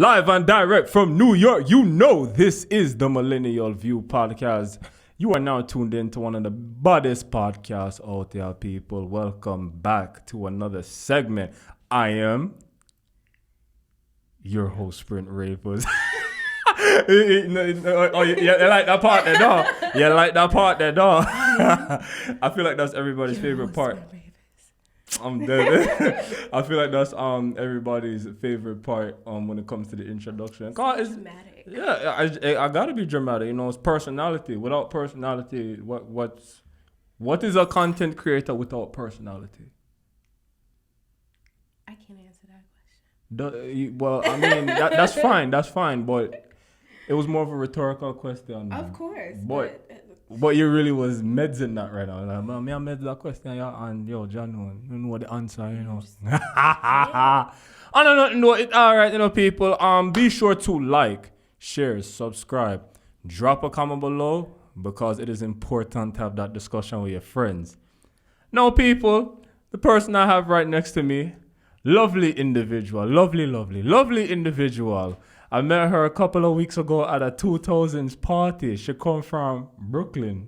Live and direct from New York, you know this is the Millennial View Podcast. You are now tuned in to one of the baddest podcasts out there, people. Welcome back to another segment. I am your host, Sprint Ravers. Oh, you like that part there, dog? You like that part there, dog? I feel like that's everybody's favorite part. I'm dead. I feel like that's everybody's favorite part when it comes to the introduction. It's dramatic. Yeah, I gotta be dramatic. You know, it's personality. Without personality, what is a content creator without personality? I can't answer that question. Well, I mean that's fine. That's fine. But it was more of a rhetorical question. Of course, But you really was meds in that right now. Like, man, I meds that question, yeah, and yo, John, you know the answer, you know. All right, you know, people. Be sure to like, share, subscribe, drop a comment below because it is important to have that discussion with your friends. Now, people, the person I have right next to me, lovely individual. I met her a couple of weeks ago at a 2000s party. She come from Brooklyn.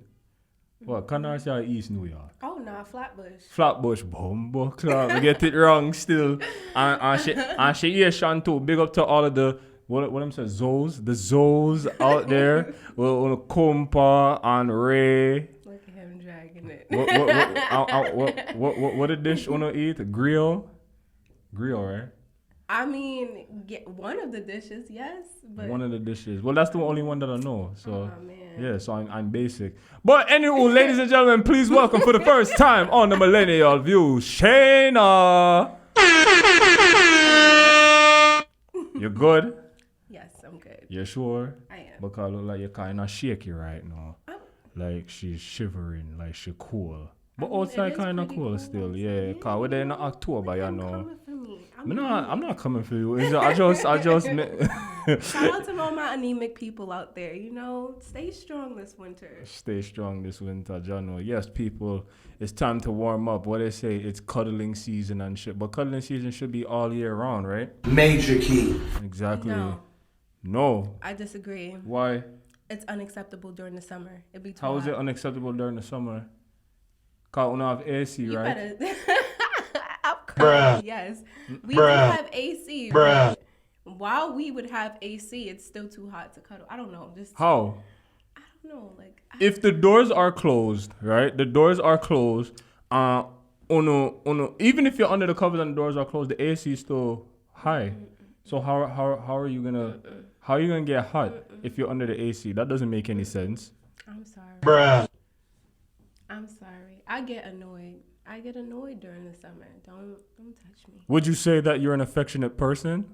What, Canarsie or East New York? Oh, nah, Flatbush. Flatbush, bumbo club. We get it wrong still. And she Asian too. Big up to all of the, what I'm saying, the Zoes out there. Well, Kompa and Ray. Look at him dragging it. What a dish wanna eat? Grill, right? I mean, one of the dishes, yes. But One of the dishes. Well, that's the only one that I know. So, man. yeah, so I'm basic. But anyway, ladies and gentlemen, please welcome for the first time on the Millennial View, Shayna. You good? Yes, I'm good. You sure? I am. Because I look like you're kind of shaky right now. Oh. Like she's shivering, like she's cool. But I mean, outside it is kind of pretty cool cool still, outside, yeah. yeah. Cause we're in October, you know. Coming for me. I'm not coming for you. I just. Shout out to all my anemic people out there. You know, stay strong this winter. Stay strong this winter, John. Yes, people, it's time to warm up. What they say, it's cuddling season and shit. But cuddling season should be all year round, right? Major key. Exactly. No, I disagree. Why? It's unacceptable during the summer. It'd be too How is it hot. unacceptable during the summer? Cause we don't have AC, You right? better. I'm crying. Yes, we do have AC. Bruh. But while we would have AC, it's still too hot to cuddle. I don't know. How? I don't know. Like If the doors are closed, right? The doors are closed. Even if you're under the covers and the doors are closed, the AC is still high. So how are you gonna get hot if you're under the AC? That doesn't make any sense. I'm sorry. Bruh. I'm sorry. I get annoyed. During the summer. Don't touch me. Would you say that you're an affectionate person?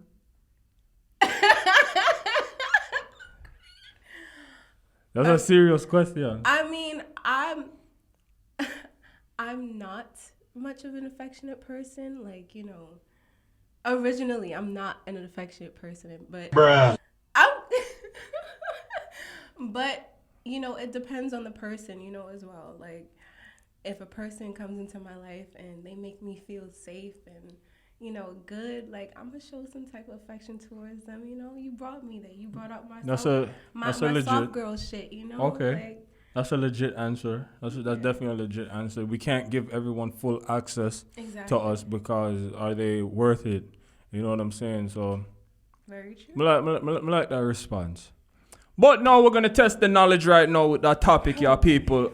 That's a serious question. I mean, I'm not much of an affectionate person. Like, you know, originally I'm not an affectionate person, but Bruh. but you know, it depends on the person, you know, as well. Like, if a person comes into my life and they make me feel safe and, you know, good, like, I'm gonna show some type of affection towards them. You know, you brought me there. You brought up my my legit soft girl shit. You know, Okay. Like, That's a legit answer. That's definitely a legit answer. We can't give everyone full access exactly. to us because are they worth it? You know what I'm saying? So, Very true. I like that response. But now we're gonna test the knowledge right now with that topic, y'all people.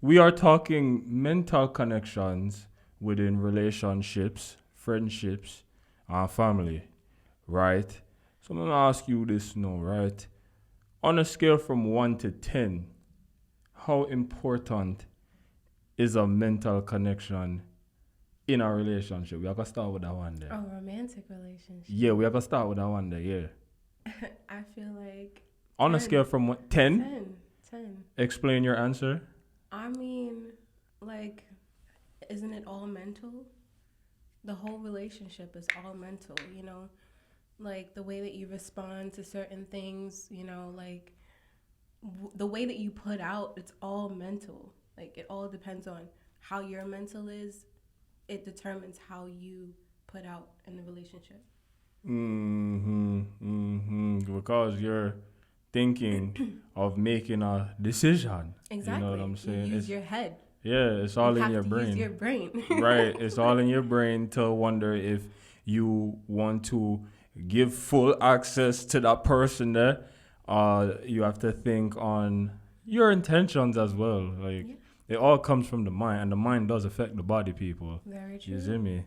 We are talking mental connections within relationships, friendships, family, right? So I'm gonna ask you this now, right? On a scale from 1 to 10, how important is a mental connection in a relationship? We have to start with that one there. Oh, romantic relationship. Yeah, we have to start with that one there, yeah. I feel like On 10. a scale from 10? 10. Explain your answer. I mean, like, isn't it all mental? The whole relationship is all mental, you know? Like, the way that you respond to certain things, you know, like, the way that you put out, it's all mental. Like, it all depends on how your mental is. It determines how you put out in the relationship. Mm-hmm. because you're thinking of making a decision. Exactly. You know what I'm saying? You use your head. Yeah, it's all in your You brain. use your brain. Right. It's all in your brain to wonder if you want to give full access to that person there. You have to think on your intentions as well. Like, it all comes from the mind, and the mind does affect the body, people. Very true. You see me?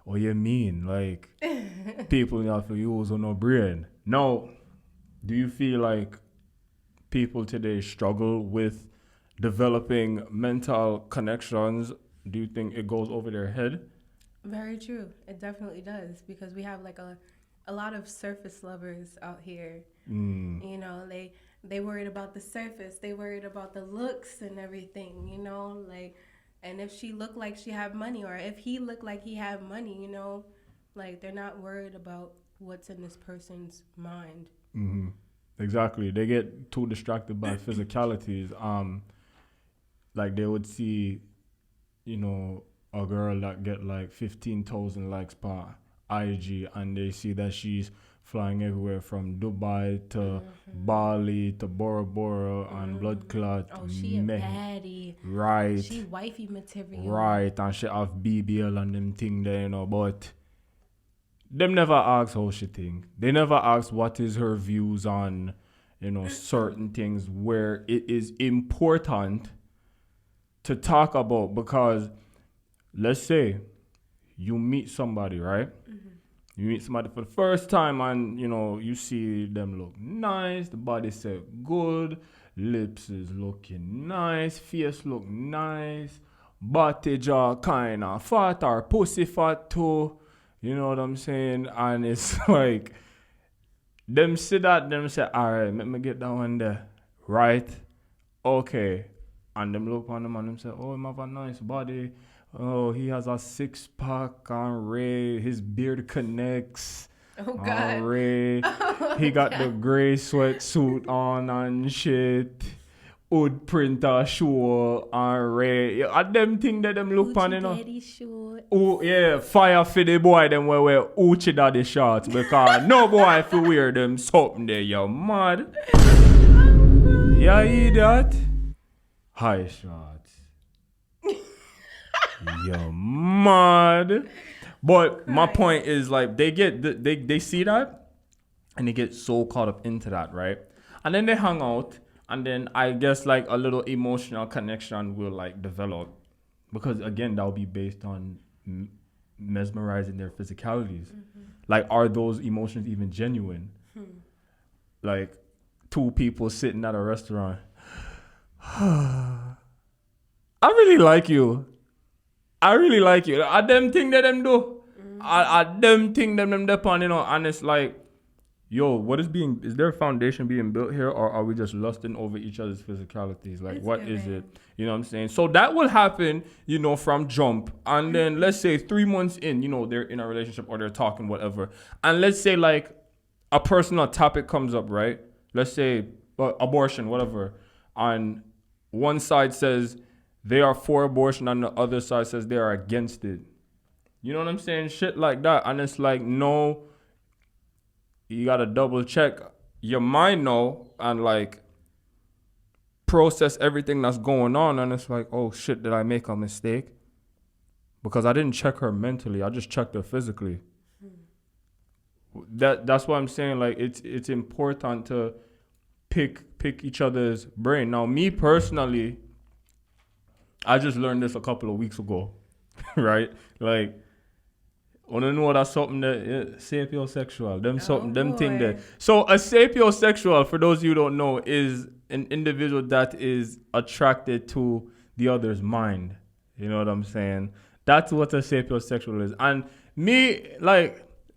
What you mean? Like, people have to use on no brain. Now, do you feel like people today struggle with developing mental connections? Do you think it goes over their head? Very true. It definitely does, because we have like a lot of surface lovers out here. You know, they worried about the surface. They worried about the looks and everything, you know, like, and if she looked like she had money, or if he looked like he had money, you know, like, they're not worried about what's in this person's mind. Mm-hmm. Exactly. They get too distracted by physicalities. Like, they would see, you know, a girl that get like 15,000 likes per IG, and they see that she's flying everywhere from Dubai to Bali to Bora Bora and Blood Clot. Oh, she a baddie. Right. She wifey material. Right, and she have BBL and them thing there, you know, but them never ask how she think. They never ask what is her views on, you know, certain things where it is important to talk about. Because let's say you meet somebody, right? You meet somebody for the first time, and, you know, you see them look nice, the body set good, lips is looking nice, face look nice, body jaw kind of fat or pussy fat too. You know what I'm saying? And it's like, them see that, them say, all right, let me get that one there. Right? Okay. And them look on them and them say, oh, he have a nice body. Oh, he has a 6-pack on Ray. His beard connects. Oh, God. Ray. He got the gray sweatsuit on and shit. Wood printer show on Ray. And them thing that them look on, you know. Oh, yeah. Fire for the boy them wear Uchi daddy shorts. Because no boy if you wear them something there, you mad. You hear that? High shorts. You're mad. But my point is, like, they see that and they get so caught up into that, right? And then they hang out, and then I guess like a little emotional connection will like develop, because again that'll be based on mesmerizing their physicalities. Like, are those emotions even genuine? Like, two people sitting at a restaurant. I really like you. I really like you. I them thing that them do. I them thing them depend, you know, and it's like, yo, is there a foundation being built here, or are we just lusting over each other's physicalities? Like, what is it? You know what I'm saying? So that will happen, you know, from jump. And then let's say 3 months in, you know, they're in a relationship or they're talking, whatever. And let's say like a personal topic comes up, right? Let's say abortion, whatever. And one side says they are for abortion and the other side says they are against it. You know what I'm saying? Shit like that. And it's like, no, you got to double check your mind now and like process everything that's going on. And it's like, oh shit, did I make a mistake? Because I didn't check her mentally. I just checked her physically. That's what I'm saying. Like, it's important to pick each other's brain. Now, me personally, I just learned this a couple of weeks ago, right? Like, I don't know that's something that sapiosexual. Them thing there. So a sapiosexual, for those of you who don't know, is an individual that is attracted to the other's mind. You know what I'm saying? That's what a sapiosexual is. And me,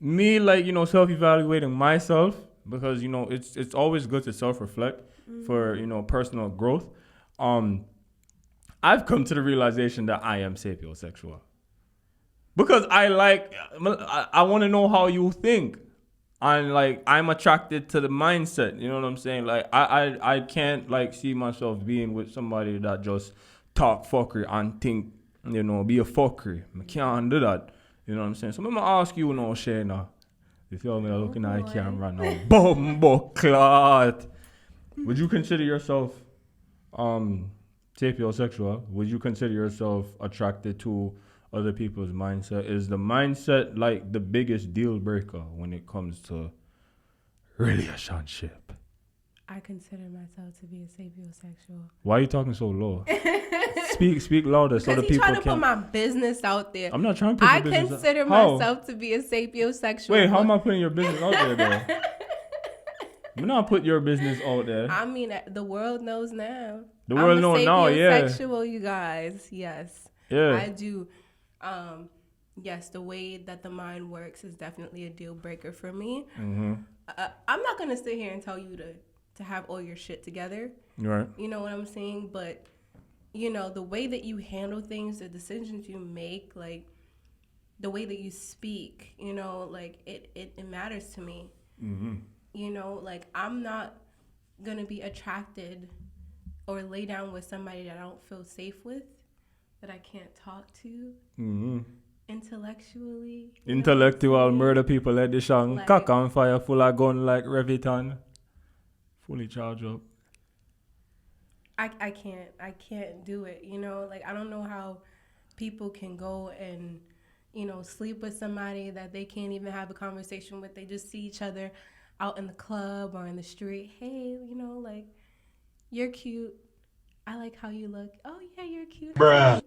you know, self-evaluating myself, because, you know, it's always good to self-reflect for, you know, personal growth. I've come to the realization that I am sapiosexual. Because I want to know how you think. And like, I'm attracted to the mindset. You know what I'm saying? Like, I can't like see myself being with somebody that just talk fuckery and think, you know, be a fuckery. I can't do that. You know what I'm saying? So I'm going to ask you, Shayna. You feel me? I'm looking at the boy. camera now. Bumbo clot. Would you consider yourself sapiosexual? Would you consider yourself attracted to other people's mindset? Is the mindset like the biggest deal breaker when it comes to relationship? I consider myself to be a sapiosexual. Why are you talking so low? Speak louder so the Because he's people trying to can. put my business out there. I'm not trying to put I your business consider out. How? myself to be a sapiosexual. Wait, how am I putting your business out there, though? I'm not put your business out there. I mean, the world knows now. The world knows now, yeah. I'm a sapiosexual, you guys. Yes. Yeah. I do. Yes, the way that the mind works is definitely a deal breaker for me. Mm-hmm. I'm not going to sit here and tell you to have all your shit together. Right. You know what I'm saying? But, you know, the way that you handle things, the decisions you make, like, the way that you speak, you know, like, it matters to me. Mm-hmm. You know, like, I'm not going to be attracted or lay down with somebody that I don't feel safe with, that I can't talk to intellectually. Intellectual murder people edition. Like, Cock on fire, full of gun like Reviton. Fully charged up. I can't do it, you know? Like, I don't know how people can go and, you know, sleep with somebody that they can't even have a conversation with. They just see each other out in the club or in the street. Hey, you know, like, you're cute. I like how you look. Oh, yeah, you're cute. Bruh.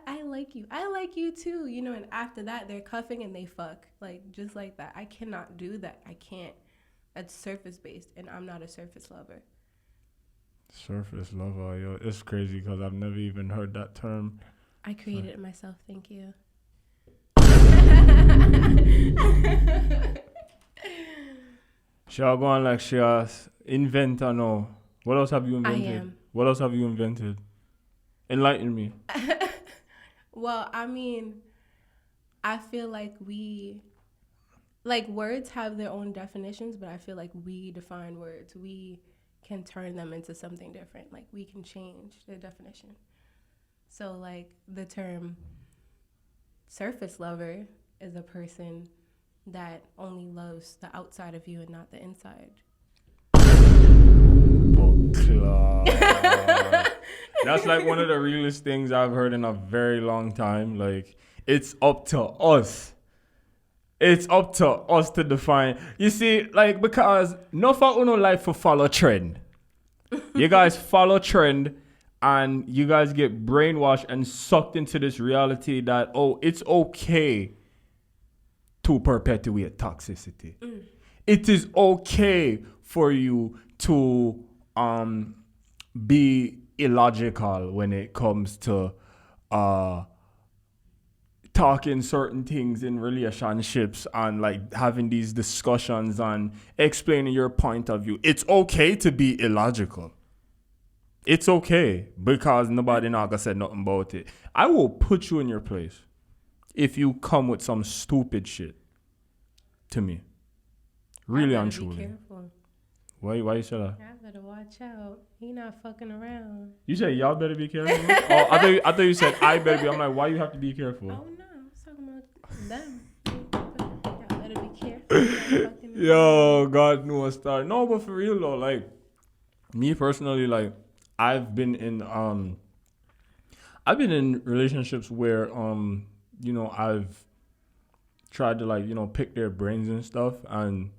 I like you. I like you too. You know, and after that, they're cuffing and they fuck. Like, just like that. I cannot do that. I can't. That's surface-based, and I'm not a surface lover. Surface lover, yo. It's crazy because I've never even heard that term. I created it myself. Thank you. She'll go on like she'll invent or no. What else have you invented? I am. What else have you invented? Enlighten me. Well, I mean, I feel like words have their own definitions, but I feel like we define words. We can turn them into something different. Like, we can change their definition. So, like, the term surface lover is a person that only loves the outside of you and not the inside. That's like one of the realest things I've heard in a very long time. Like, it's up to us. It's up to us to define. You see, like, because no for uno like for follow trend. You guys follow trend and you guys get brainwashed and sucked into this reality that, oh, it's okay to perpetuate toxicity. It is okay for you to be illogical when it comes to talking certain things in relationships and like having these discussions and explaining your point of view. It's okay to be illogical. It's okay because nobody not gonna say nothing about it. I will put you in your place if you come with some stupid shit to me. Really and truly. Be careful. Why you say that? I better watch out. He not fucking around. You said y'all better be careful? Oh, I thought you said I better be. I'm like, why you have to be careful? Oh no, I was talking about them. Y'all better be careful. Yo, God knows that. No, but for real though, like me personally, like I've been in relationships where you know, I've tried to like, you know, pick their brains and stuff and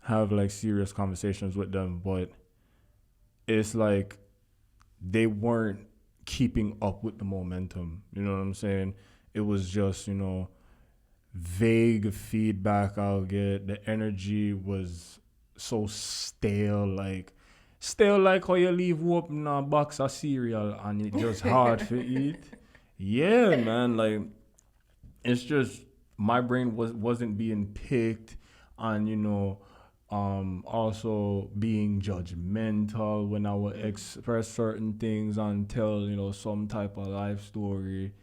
have like serious conversations with them, but it's like they weren't keeping up with the momentum. You know what I'm saying? It was just, you know, vague feedback I'll get. The energy was so stale like how you leave open a box of cereal and it's just hard to eat. Yeah, man, like it's just my brain wasn't being picked, and you know, also being judgmental when I would express certain things and tell, you know, some type of life story.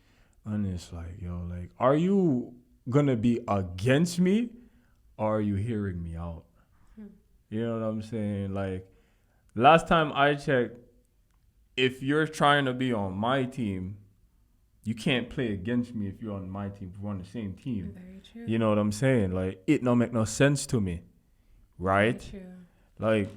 And it's like, yo, like, are you gonna be against me or are you hearing me out? You know what I'm saying? Like, last time I checked, if you're trying to be on my team, you can't play against me if you're on my team, if we're on the same team. Very true. You know what I'm saying? Like, it don't make no sense to me, right? Very true. Like,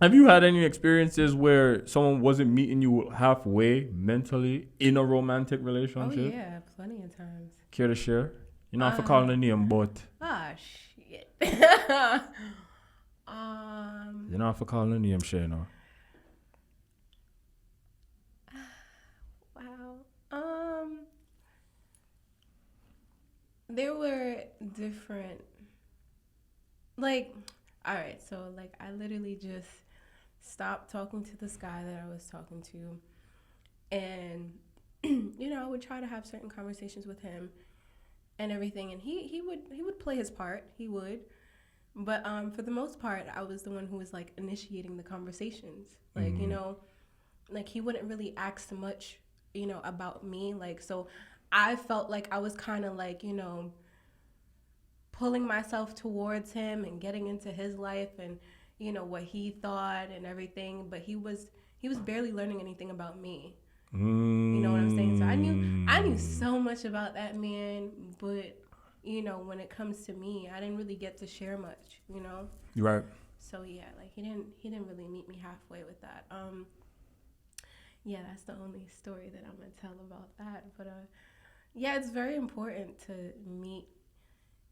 have you had any experiences where someone wasn't meeting you halfway mentally in a romantic Oh relationship? yeah, plenty of times. Care to share? You're not for calling a name, but Ah shit. you're not for calling a name, Shayna. Wow. There were different, like, all right, so like I literally just stopped talking to this guy that I was talking to, and I would try to have certain conversations with him and everything, and he would play his part, he would, but for the most part, I was the one who was like initiating the conversations, like like he wouldn't really ask much, about me, like, so I felt like I was kind of like, pulling myself towards him and getting into his life and, what he thought and everything. But he was barely learning anything about me. You know what I'm saying? So I knew so much about that man, but, when it comes to me, I didn't really get to share much, Right. So yeah, like he didn't really meet me halfway with that. Yeah, that's the only story that I'm gonna tell about that. But yeah, it's very important to meet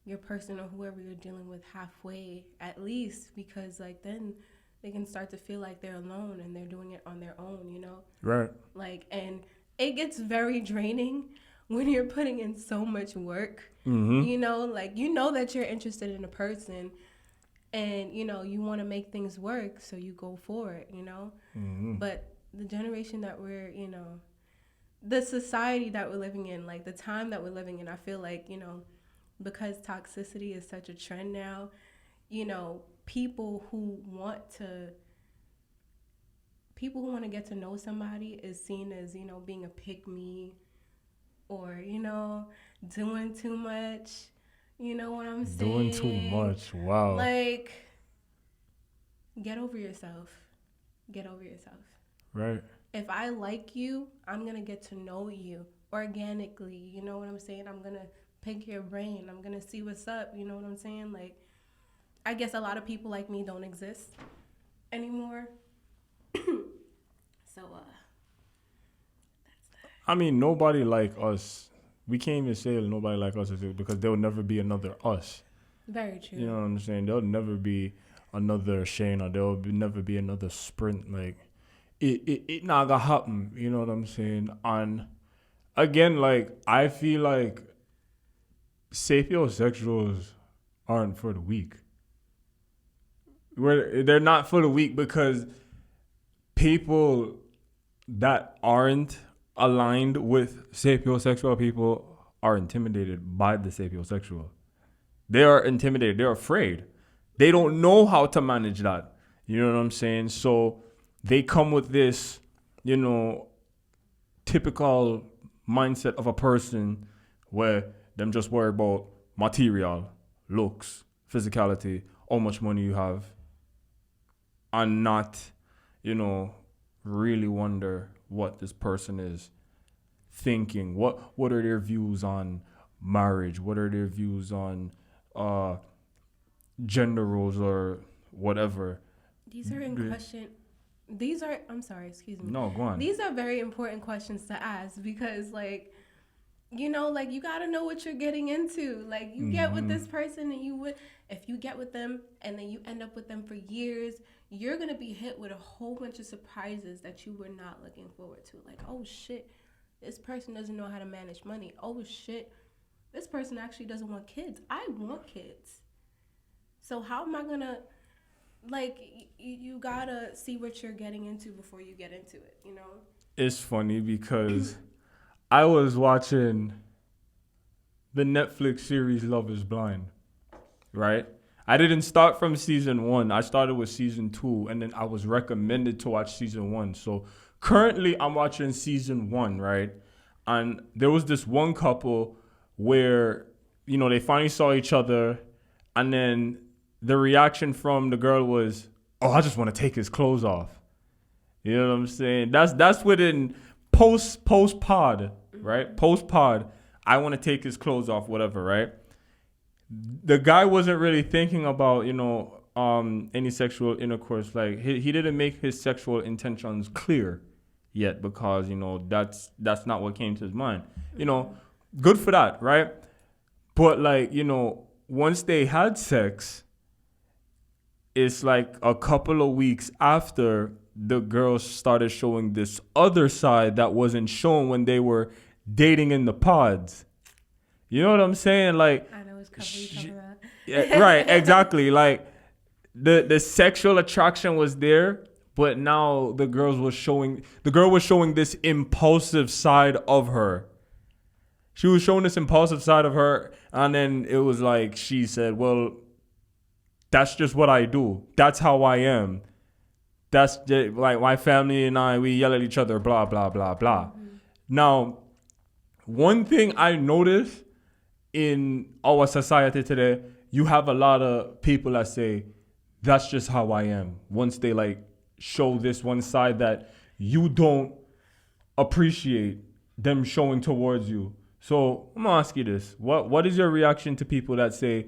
your person or whoever you're dealing with halfway, at least, because like then they can start to feel like they're alone and they're doing it on their own, Right. Like, and it gets very draining when you're putting in so much work, like that you're interested in a person and you want to make things work, so you go for it, But the generation that we're, the society that we're living in, like the time that we're living in, I feel like, because toxicity is such a trend now, people who want to get to know somebody is seen as, being a pick me or, doing too much. You know what I'm saying? Doing too much. Wow. Like, get over yourself. Get over yourself. Right. If I like you, I'm going to get to know you organically. You know what I'm saying? I'm going to pick your brain. I'm going to see what's up. You know what I'm saying? Like, I guess a lot of people like me don't exist anymore. So, that's that. I mean, nobody like us. We can't even say nobody like us because there'll never be another us. Very true. You know what I'm saying? There'll never be another Shayna. Never be another Sprint. Like, it not gonna happen. You know what I'm saying? And again, like, I feel like sapiosexuals aren't for the weak. They're not for the weak because people that aren't aligned with sapiosexual people are intimidated by the sapiosexual. They are intimidated. They're afraid. They don't know how to manage that. You know what I'm saying? So they come with this, typical mindset of a person where them just worry about material, looks, physicality, how much money you have, and not, really wonder what this person is thinking. What are their views on marriage? What are their views on gender roles or whatever? These are in question. I'm sorry, excuse me. No, go on. These are very important questions to ask because, like, like you got to know what you're getting into. Like, you get with this person and if you get with them and then you end up with them for years, you're going to be hit with a whole bunch of surprises that you were not looking forward to. Like, oh shit, this person doesn't know how to manage money. Oh shit, this person actually doesn't want kids. I want kids. So how am I going to, like, you got to see what you're getting into before you get into it, It's funny because I was watching the Netflix series Love is Blind, right? I didn't start from season 1. I started with season 2, and then I was recommended to watch season 1. So currently I'm watching season 1, right? And there was this one couple where, they finally saw each other, and then the reaction from the girl was, "Oh, I just want to take his clothes off." You know what I'm saying? That's within post pod. right? Post pod, I want to take his clothes off, whatever, right? The guy wasn't really thinking about, any sexual intercourse. Like he didn't make his sexual intentions clear yet because, that's not what came to his mind. Good for that, right? But like, once they had sex, it's like a couple of weeks after the girls started showing this other side that wasn't shown when they were dating in the pods. You know what I'm saying? Like, I know it's couple you talking about. Yeah, right, exactly. Like the sexual attraction was there, but now the girl was showing this impulsive side of her. She was showing this impulsive side of her, and then it was like she said, "Well, that's just what I do. That's how I am. That's just, like my family and I, we yell at each other, blah blah blah blah." Mm-hmm. Now, one thing I noticed in our society today, you have a lot of people that say, "That's just how I am." Once they like show this one side that you don't appreciate them showing towards you. So I'm gonna ask you this: what is your reaction to people that say,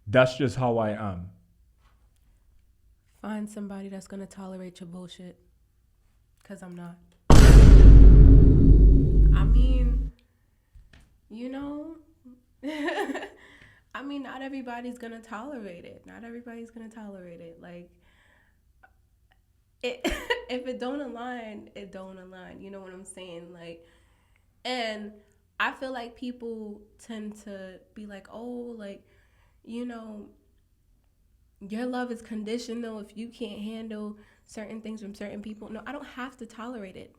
"That's just how I am"? Find somebody that's gonna tolerate your bullshit, cause I'm not. I mean, not everybody's gonna tolerate it. Not everybody's gonna tolerate it. Like, if it don't align, it don't align. You know what I'm saying? Like, and I feel like people tend to be like, oh, like, your love is conditional if you can't handle certain things from certain people. No, I don't have to tolerate it.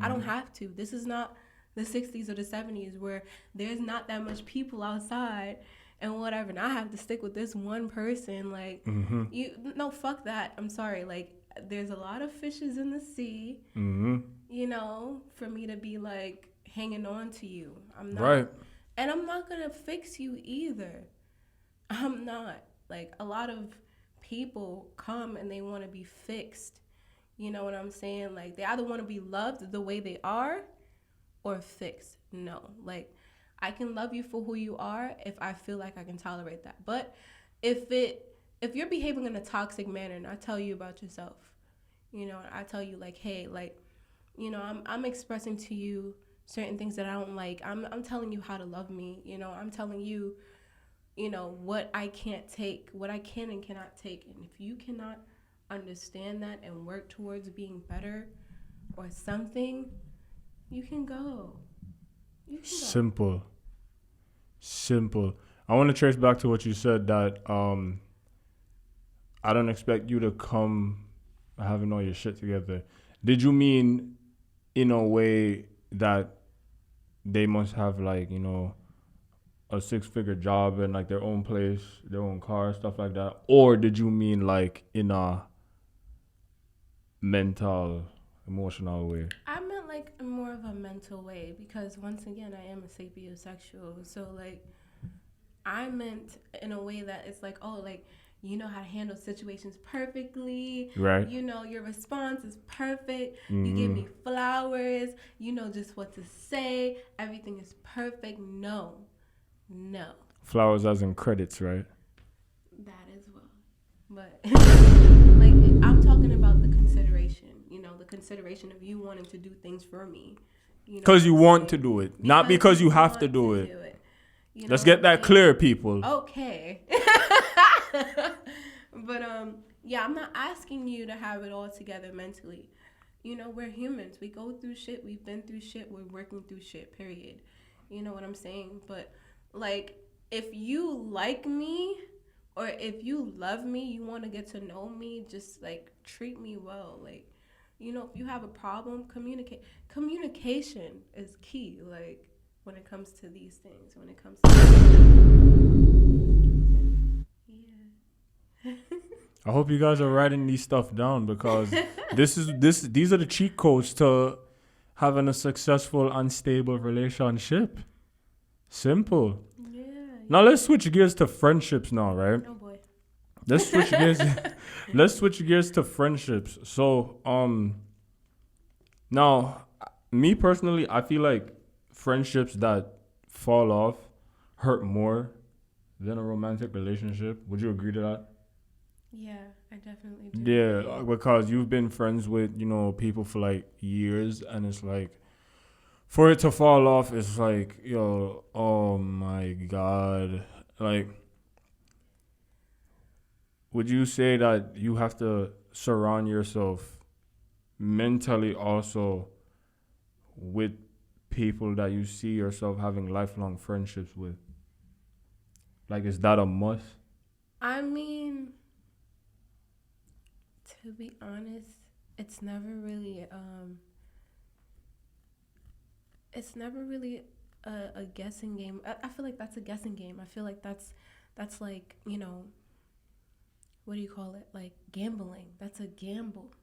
I don't have to. This is not the 60s or the 70s where there's not that much people outside and whatever. And I have to stick with this one person. Like, no, fuck that. I'm sorry. Like, there's a lot of fishes in the sea, for me to be like hanging on to you. I'm not. Right. And I'm not going to fix you either. I'm not. Like, a lot of people come and they want to be fixed. You know what I'm saying? Like, they either want to be loved the way they are or fixed. No. Like, I can love you for who you are if I feel like I can tolerate that. But if you're behaving in a toxic manner and I tell you about yourself, I tell you like, hey, like, I'm expressing to you certain things that I don't like. I'm telling you how to love me. I'm telling you, what I can't take, what I can and cannot take. And if you cannot understand that and work towards being better or something, you can go. Simple. I want to trace back to what you said that I don't expect you to come having all your shit together. Did you mean in a way that they must have like, a 6-figure job and like their own place, their own car, stuff like that? Or did you mean like in a mental, emotional way? I meant like more of a mental way because once again, I am a sapiosexual. So like I meant in a way that it's like, oh, like, you know how to handle situations perfectly. Right. Your response is perfect. Mm-hmm. You give me flowers. You know just what to say. Everything is perfect. No. Flowers as in credits, right? That as well. But, like, I'm talking about the consideration. The consideration of you wanting to do things for me. Because you want to do it. Not because you have to do it. Let's get that clear, people. Okay. But I'm not asking you to have it all together mentally. We're humans. We go through shit. We've been through shit. We're working through shit, period. You know what I'm saying? But like, if you like me or if you love me, you want to get to know me, just like treat me well. Like, if you have a problem, communicate. Communication is key. Like, when it comes to these things, Yeah. I hope you guys are writing these stuff down because these are the cheat codes to having a successful, unstable relationship. Simple. Yeah. Now let's switch gears to friendships now, right? Oh boy. Let's switch gears. Let's switch gears to friendships. So, now, me personally, I feel like friendships that fall off hurt more than a romantic relationship. Would you agree to that? Yeah, I definitely do. Yeah, because you've been friends with, people for like years, and it's like for it to fall off, it's like, yo, oh my God. Like, would you say that you have to surround yourself mentally also with people that you see yourself having lifelong friendships with? Like, is that a must? I mean, to be honest, it's never really a guessing game. I feel like that's a guessing game. I feel like that's like, what do you call it? Like gambling. That's a gamble.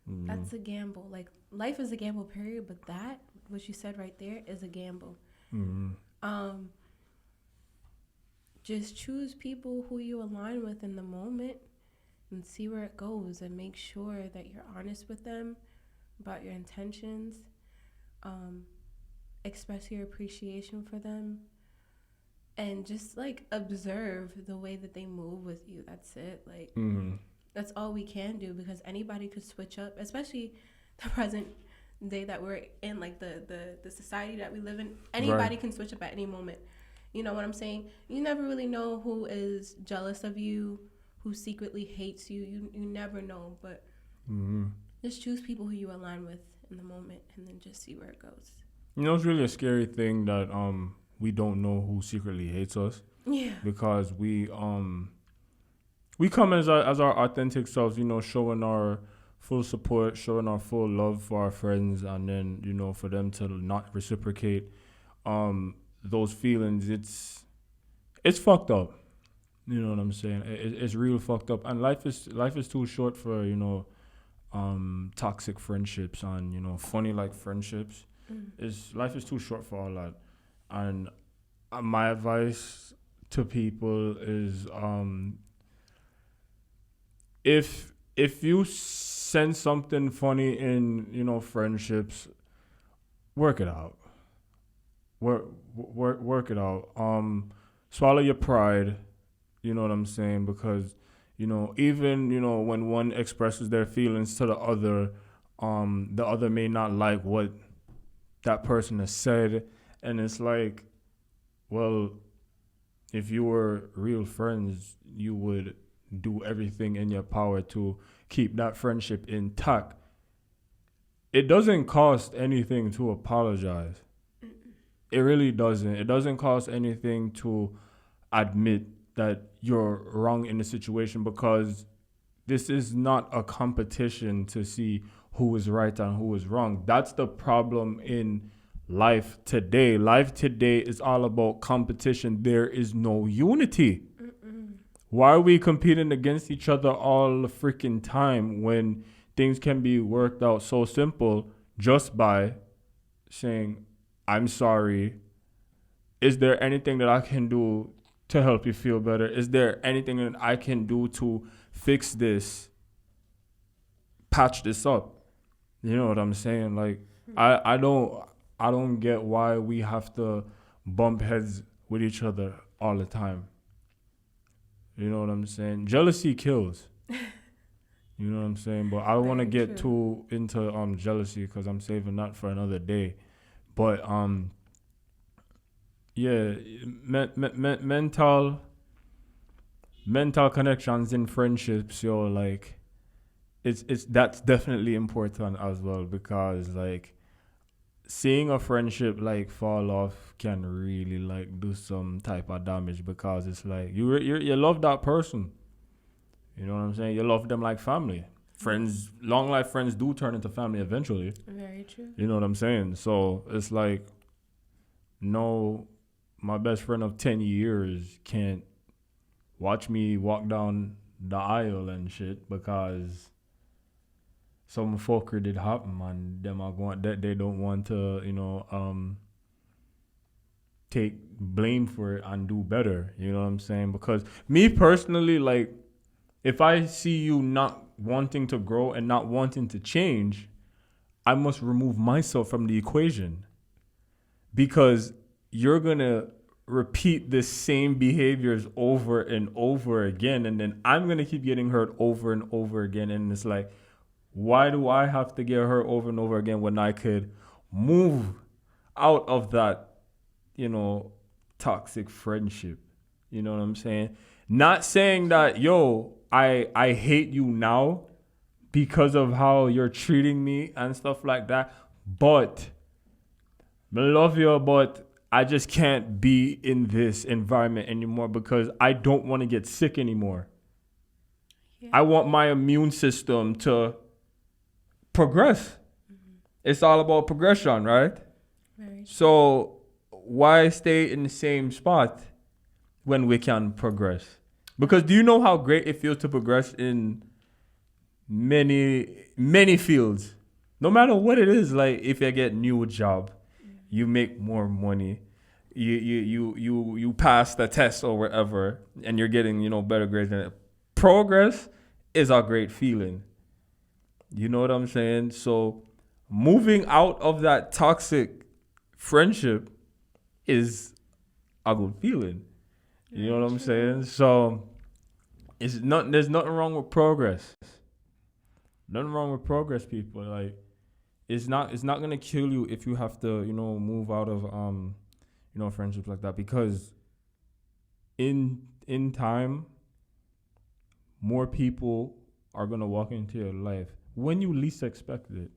Mm-hmm. That's a gamble. Like life is a gamble, period. But that, what you said right there, is a gamble. Mm-hmm. Just choose people who you align with in the moment and see where it goes, and make sure that you're honest with them about your intentions. Express your appreciation for them, and just like observe the way that they move with you. That's it. Like, that's all we can do, because anybody could switch up, especially the present day that we're in, like the society that we live in. Anybody can switch up at any moment. You know what I'm saying? You never really know who is jealous of you, who secretly hates you. You never know, but just choose people who you align with in the moment, and then just see where it goes. It's really a scary thing that we don't know who secretly hates us. Yeah. Because we come as our authentic selves, showing our full support, showing our full love for our friends, and then, for them to not reciprocate those feelings, it's fucked up. You know what I'm saying? It's real fucked up, and life is too short for toxic friendships and funny like friendships. Life is too short for all that. And my advice to people is if you sense something funny in friendships, work it out. Work it out. Swallow your pride. You know what I'm saying? Because even when one expresses their feelings to the other may not like what that person has said, and it's like, well, if you were real friends, you would do everything in your power to keep that friendship intact. It doesn't cost anything to apologize. It really doesn't. It doesn't cost anything to admit that you're wrong in the situation, because this is not a competition to see who is right and who is wrong. That's the problem in life today. Life today is all about competition. There is no unity. Why are we competing against each other all the freaking time when things can be worked out so simple just by saying, I'm sorry. Is there anything that I can do to help you feel better? Is there anything that I can do to fix this, patch this up? You know what I'm saying? Like, I don't get why we have to bump heads with each other all the time. You know what I'm saying? Jealousy kills. You know what I'm saying? But I don't want to get too into jealousy, because I'm saving that for another day. But yeah, mental connections in friendships, like it's that's definitely important as well, because like seeing a friendship like fall off can really like do some type of damage, because it's like you love that person. You know what I'm saying? You love them like family. Friends, long life friends do turn into family eventually. Very true. You know what I'm saying? So it's like, no, my best friend of 10 years can't watch me walk down the aisle and shit because some fucker did happen, and them are going that they don't want to, take blame for it and do better. You know what I'm saying? Because me personally, like, if I see you not wanting to grow and not wanting to change, I must remove myself from the equation. because you're going to repeat the same behaviors over and over again. And then I'm going to keep getting hurt over and over again. And it's like, why do I have to get hurt over and over again when I could move out of that, toxic friendship? You know what I'm saying? Not saying that, I hate you now because of how you're treating me and stuff like that. But I love you, but I just can't be in this environment anymore because I don't want to get sick anymore. Yeah. I want my immune system to progress. Mm-hmm. It's all about progression, right? Very true. So why stay in the same spot when we can progress? Because do you know how great it feels to progress in many, many fields? No matter what it is, like if you get new job, you make more money, you pass the test or whatever, and you're getting, better grades. Progress is a great feeling. You know what I'm saying? So moving out of that toxic friendship is a good feeling. You know what I'm saying? So there's nothing wrong with progress. Nothing wrong with progress, people. Like it's not gonna kill you if you have to, move out of friendships like that, because in time more people are gonna walk into your life when you least expect it.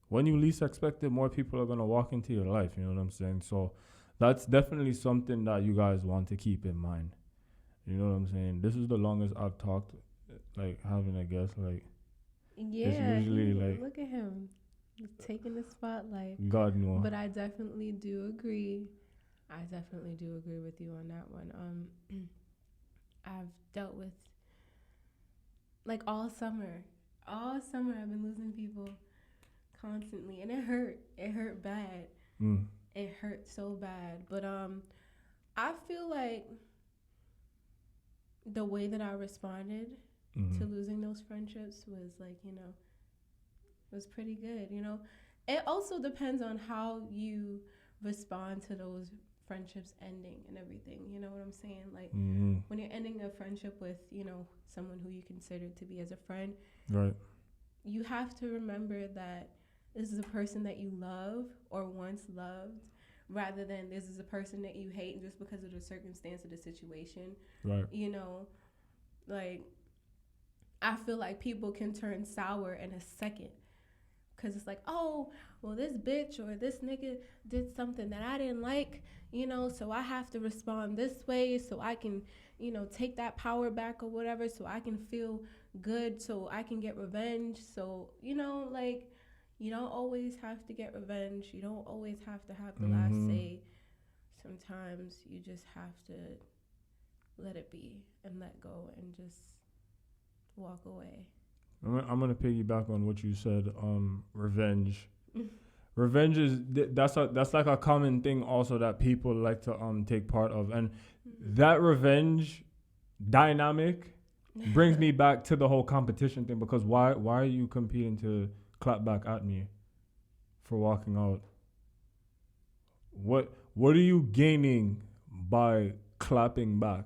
When you least expect it, more people are gonna walk into your life. You know what I'm saying? So that's definitely something that you guys want to keep in mind. You know what I'm saying? This is the longest I've talked, like having a guest. Like, yeah, it's usually like, look at him, he's taking the spotlight. God knows. But I definitely do agree. I definitely do agree with you on that one. I've dealt with like all summer I've been losing people constantly, and it hurt bad. It hurt so bad. But I feel like the way that I responded to losing those friendships was like, was pretty good. It also depends on how you respond to those friendships ending and everything. You know what I'm saying? Like when you're ending a friendship with, someone who you consider to be as a friend, right? You have to remember that this is a person that you love or once loved, rather than this is a person that you hate just because of the circumstance of the situation. Right. Like, I feel like people can turn sour in a second. Because it's like, oh, well, this bitch or this nigga did something that I didn't like, so I have to respond this way so I can, take that power back or whatever, so I can feel good, so I can get revenge. So, like, you don't always have to get revenge. You don't always have to have the last say. Sometimes you just have to let it be and let go and just walk away. I'm gonna piggyback on what you said. Revenge. Revenge is that's like a common thing also that people like to take part of, and that revenge dynamic brings me back to the whole competition thing. Because why are you competing to clap back at me for walking out? What are you gaining by clapping back?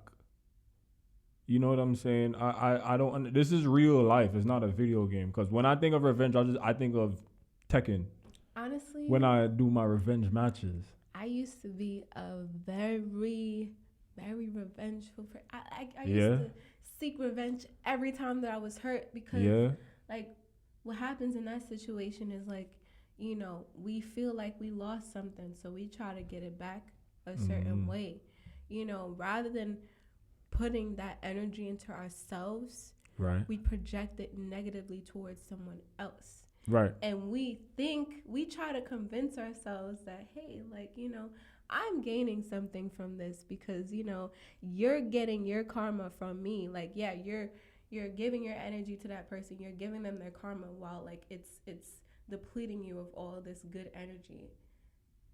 You know what I'm saying? I don't. This is real life. It's not a video game. Because when I think of revenge, I think of Tekken. Honestly, when I do my revenge matches, I used to be a very, very revengeful person. I used to seek revenge every time that I was hurt, because like what happens in that situation is like, we feel like we lost something, so we try to get it back a certain way, rather than putting that energy into ourselves. Right. We project it negatively towards someone else. Right. And we try to convince ourselves that, hey, like, I'm gaining something from this because, you're getting your karma from me. Like, yeah, you're giving your energy to that person. You're giving them their karma while like it's depleting you of all this good energy.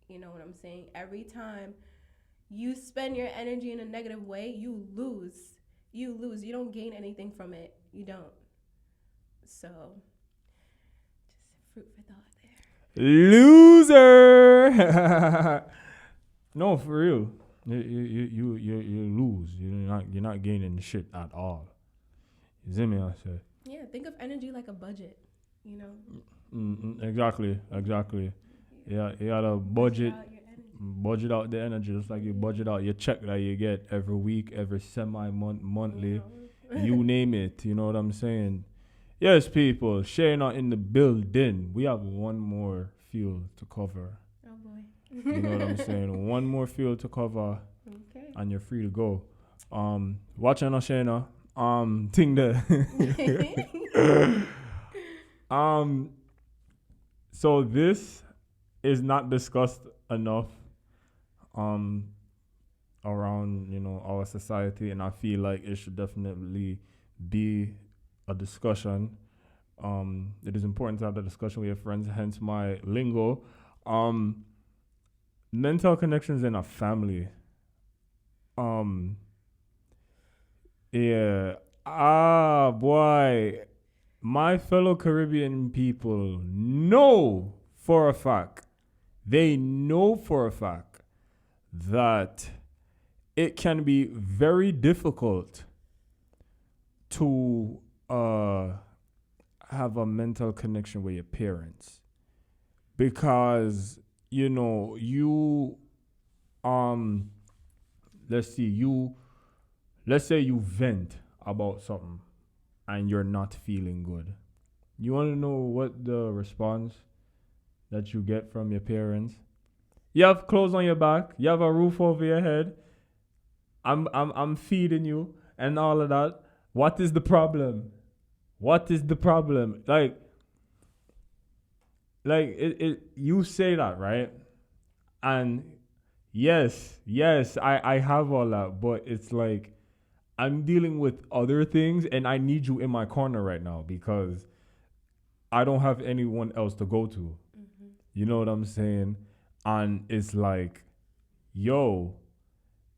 You know what I'm saying? Every time you spend your energy in a negative way, you lose. You don't gain anything from it. You don't. So, just food for thought there. Loser. No, for real. You lose. You're not gaining shit at all. You see me? I said. Yeah, think of energy like a budget. You know. Exactly. Yeah, you gotta budget. Out your energy. Budget out the energy, just like you budget out your check that you get every week, every monthly, you name it. You know what I'm saying? Yes, people. Shayna in the building. We have one more field to cover. Oh boy. You know what I'm saying? One more field to cover, Okay. and you're free to go. Watching on Shayna. Thing there. So this is not discussed enough around our society, and I feel like it should definitely be a discussion. It is important to have the discussion with your friends, hence my lingo. Mental connections in a family. Yeah. Boy, my fellow Caribbean people know for a fact, they know for a fact that it can be very difficult to have a mental connection with your parents, because let's say you vent about something and you're not feeling good. You want to know what the response that you get from your parents? You have clothes on your back, you have a roof over your head, I'm feeding you and all of that. What is the problem? Like it you say that, right? And yes, I have all that, but it's like I'm dealing with other things and I need you in my corner right now because I don't have anyone else to go to. Mm-hmm. You know what I'm saying? And it's like, yo,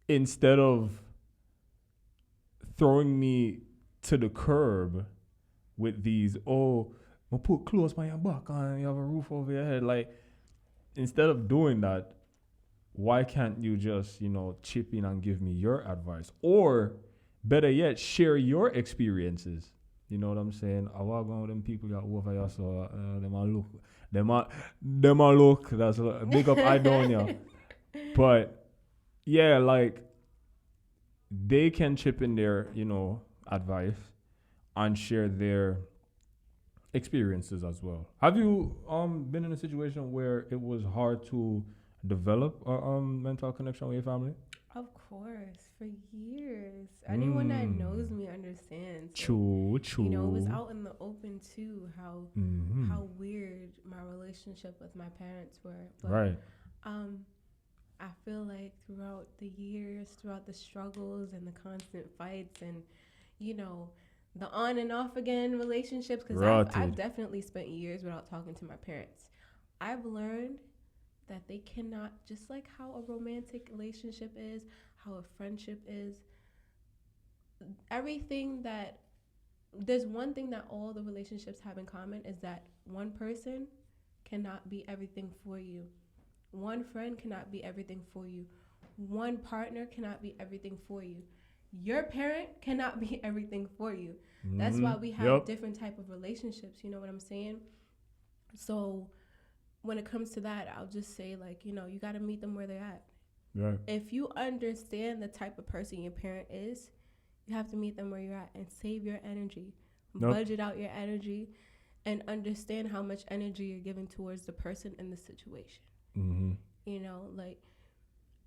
instead of throwing me to the curb with these, we'll put clothes on your back and you have a roof over your head. Like, instead of doing that, why can't you just, chip in and give me your advice? Or better yet, share your experiences. You know what I'm saying? I walk on with them people that over here, so them a look. Them a look. That's a big up Idonia. But yeah, like they can chip in their, advice and share their experiences as well. Have you been in a situation where it was hard to develop a mental connection with your family? Of course, for years. Anyone that knows me understands. True. It was out in the open too how weird my relationship with my parents were. But, right. I feel like throughout the years, throughout the struggles and the constant fights and, the on and off again relationships, because I've definitely spent years without talking to my parents. I've learned that they cannot, just like how a romantic relationship is, how a friendship is, there's one thing that all the relationships have in common is that one person cannot be everything for you. One friend cannot be everything for you. One partner cannot be everything for you. Your parent cannot be everything for you. That's why we have different type of relationships, you know what I'm saying? So when it comes to that, I'll just say, like, you got to meet them where they're at. Right. If you understand the type of person your parent is, you have to meet them where you're at and save your energy. Budget out your energy and understand how much energy you're giving towards the person in the situation. Mm-hmm. Like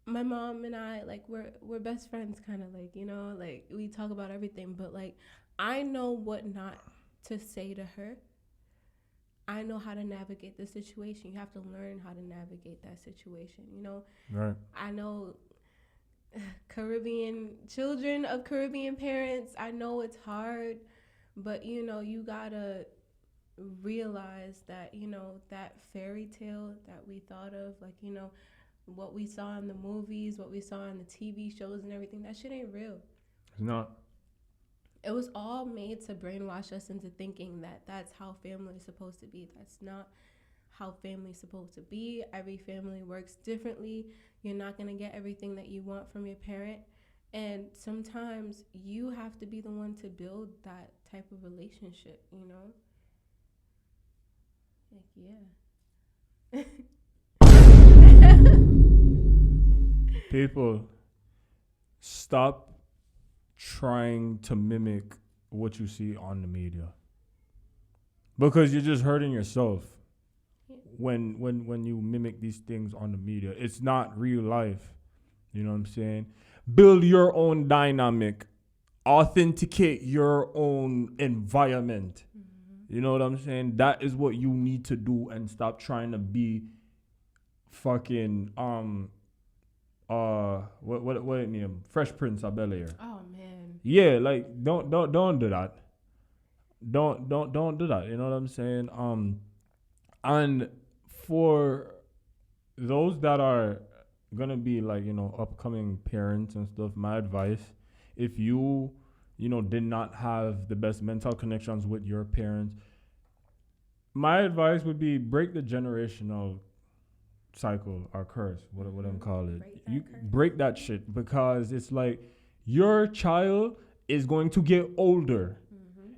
my mom and I, like, we're best friends, kind of, like, like we talk about everything, but like I know what not to say to her. I know how to navigate the situation. You have to learn how to navigate that situation, Right. I know children of Caribbean parents, I know it's hard, but, you gotta realize that, that fairy tale that we thought of, like, what we saw in the movies, what we saw in the TV shows and everything, that shit ain't real. It's not. It was all made to brainwash us into thinking that that's how family is supposed to be. That's not how family's supposed to be. Every family works differently. You're not going to get everything that you want from your parent. And sometimes you have to be the one to build that type of relationship, you know? Like, yeah. People, stop trying to mimic what you see on the media. Because you're just hurting yourself when you mimic these things on the media. It's not real life. You know what I'm saying? Build your own dynamic. Authenticate your own environment. You know what I'm saying? That is what you need to do, and stop trying to be fucking what it name? Fresh Prince of Bel-Air. Oh man. Yeah, like don't do that. Don't do that. You know what I'm saying? And for those that are gonna be like, you know, upcoming parents and stuff, my advice, if you did not have the best mental connections with your parents, my advice would be break the generational cycle or curse, what I'm call it. Break that shit, because it's like your child is going to get older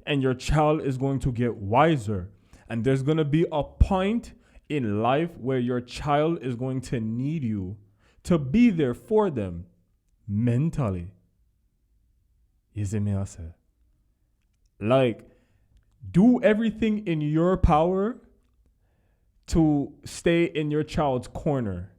and your child is going to get wiser, and there's going to be a point in life where your child is going to need you to be there for them mentally. You see me, I say? Like, do everything in your power to stay in your child's corner,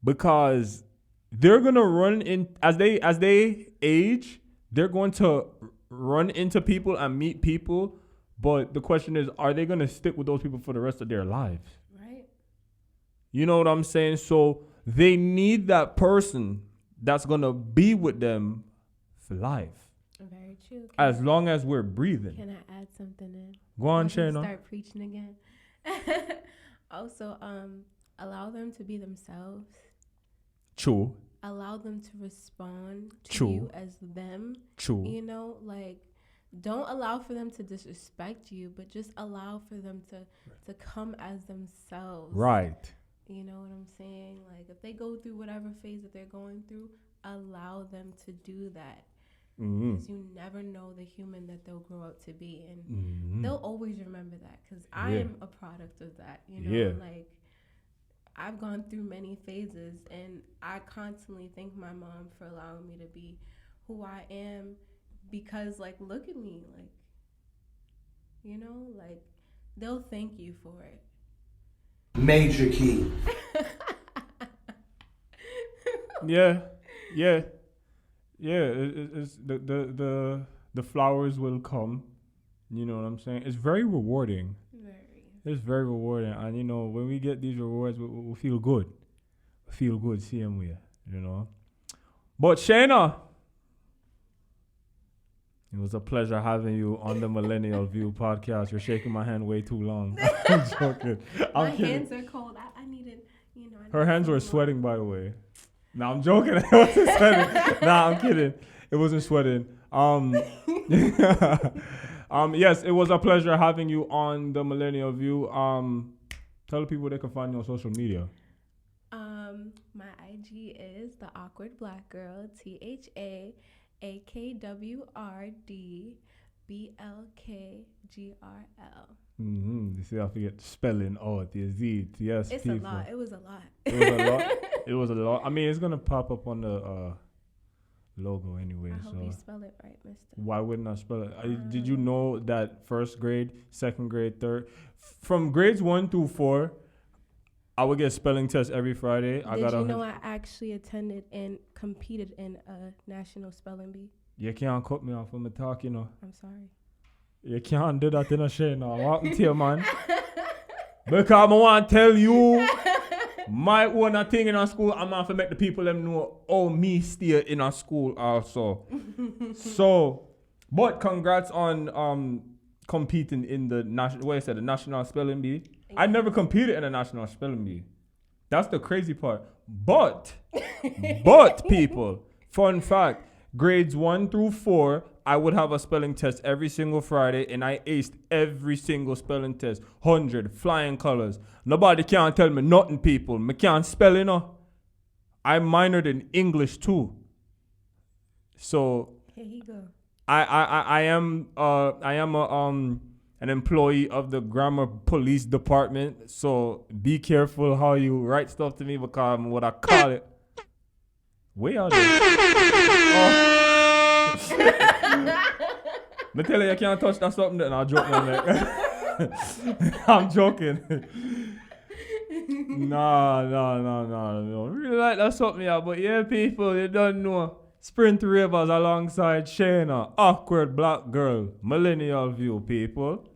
because they're going to run in as they age, they're going to run into people and meet people, but the question is, are they going to stick with those people for the rest of their lives? Right. You know what I'm saying? So they need that person that's going to be with them for life. Very true. As long as we're breathing. Can I add something in? Go on, Shayna. Start preaching again. Also, allow them to be themselves. True. Allow them to respond to True. you as them. True. You know, like, don't allow for them to disrespect you, but just allow for them to come as themselves. Right. You know what I'm saying? Like, if they go through whatever phase that they're going through, allow them to do that. Because you never know the human that they'll grow up to be, and they'll always remember that, because I am a product of that, you know. Like, I've gone through many phases, and I constantly thank my mom for allowing me to be who I am, because, like, look at me, like, you know, like, they'll thank you for it. Major key. Yeah. It's the flowers will come. You know what I'm saying? It's very rewarding. It's very rewarding, and you know, when we get these rewards, we feel good. We feel good seeing we, you know. But Shayna, it was a pleasure having you on the Millennial View Podcast. You're shaking my hand way too long. I'm joking. My hands are cold. I needed, you know. Her hands were sweating, by the way. No, I'm joking. It wasn't sweating. Nah, I'm kidding. It wasn't sweating. Yes, it was a pleasure having you on the Millennial View. Tell people they can find you on social media. My IG is the Awkward Black Girl, THAAKWRDBLKGRL. You see, I forget the spelling. Oh, the Z. Yes, it's people. a lot. It was a lot. It was a lot. I mean, it's gonna pop up on the logo anyway. I hope you spell it right, mister. Why wouldn't I spell it? Did you know that first grade, second grade, third, from grades 1 through 4, I would get spelling tests every Friday. Did you know I actually attended and competed in a national spelling bee? You can't cut me off when I talk, you know. I'm sorry. You can't do that in a shade now. What happened to you, man? Because I want to tell you my own thing in our school. I'm going to make the people them know how me stay in our school also. So, but congrats on competing in the the national spelling bee. I never competed in a national spelling bee. That's the crazy part. But people, fun fact, Grades 1 through 4, I would have a spelling test every single Friday, and I aced every single spelling test. 100, flying colors. Nobody can tell me nothing, people. Me can't spell, you know. I minored in English too. So Here you go. I am an employee of the grammar police department. So be careful how you write stuff to me, because I'm what I call it. Where are they? Oh. Me tell you can't touch that something that I joke, man. I'm joking. No. Really like that something, yeah. But yeah, people, you don't know. Sprint Ravers alongside Shayna, awkward black girl, Millennial View, people.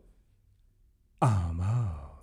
I'm out.